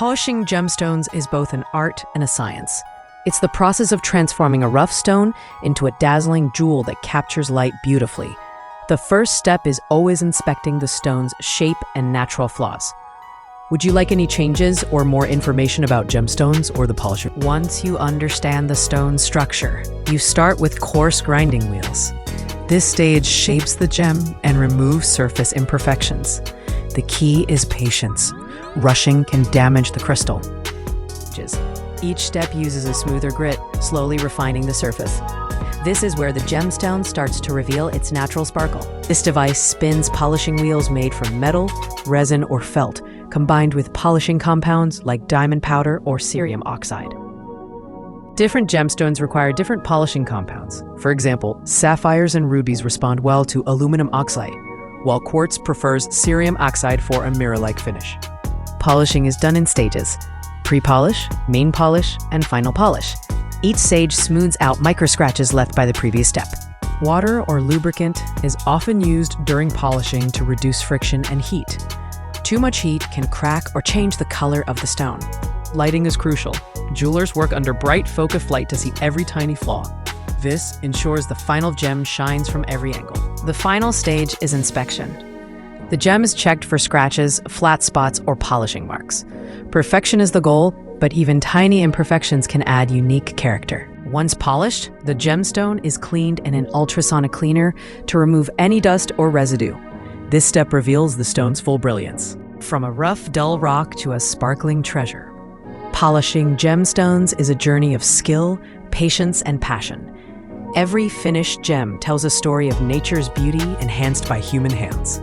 Polishing gemstones is both an art and a science. It's the process of transforming a rough stone into a dazzling jewel that captures light beautifully. The first step is always inspecting the stone's shape and natural flaws. Would you like any changes or more information about gemstones or the polisher? Once you understand the stone's structure, you start with coarse grinding wheels. This stage shapes the gem and removes surface imperfections. The key is patience. Rushing can damage the crystal. Each step uses a smoother grit, slowly refining the surface. This is where the gemstone starts to reveal its natural sparkle. This device spins polishing wheels made from metal, resin, or felt, combined with polishing compounds like diamond powder or cerium oxide. Different gemstones require different polishing compounds. For example, sapphires and rubies respond well to aluminum oxide, while quartz prefers cerium oxide for a mirror-like finish. Polishing is done in stages: pre-polish, main polish, and final polish. Each stage smooths out micro-scratches left by the previous step. Water or lubricant is often used during polishing to reduce friction and heat. Too much heat can crack or change the color of the stone. Lighting is crucial. Jewelers work under bright focus light to see every tiny flaw. This ensures the final gem shines from every angle. The final stage is inspection. The gem is checked for scratches, flat spots, or polishing marks. Perfection is the goal, but even tiny imperfections can add unique character. Once polished, the gemstone is cleaned in an ultrasonic cleaner to remove any dust or residue. This step reveals the stone's full brilliance. From a rough, dull rock to a sparkling treasure. Polishing gemstones is a journey of skill, patience, and passion. Every finished gem tells a story of nature's beauty enhanced by human hands.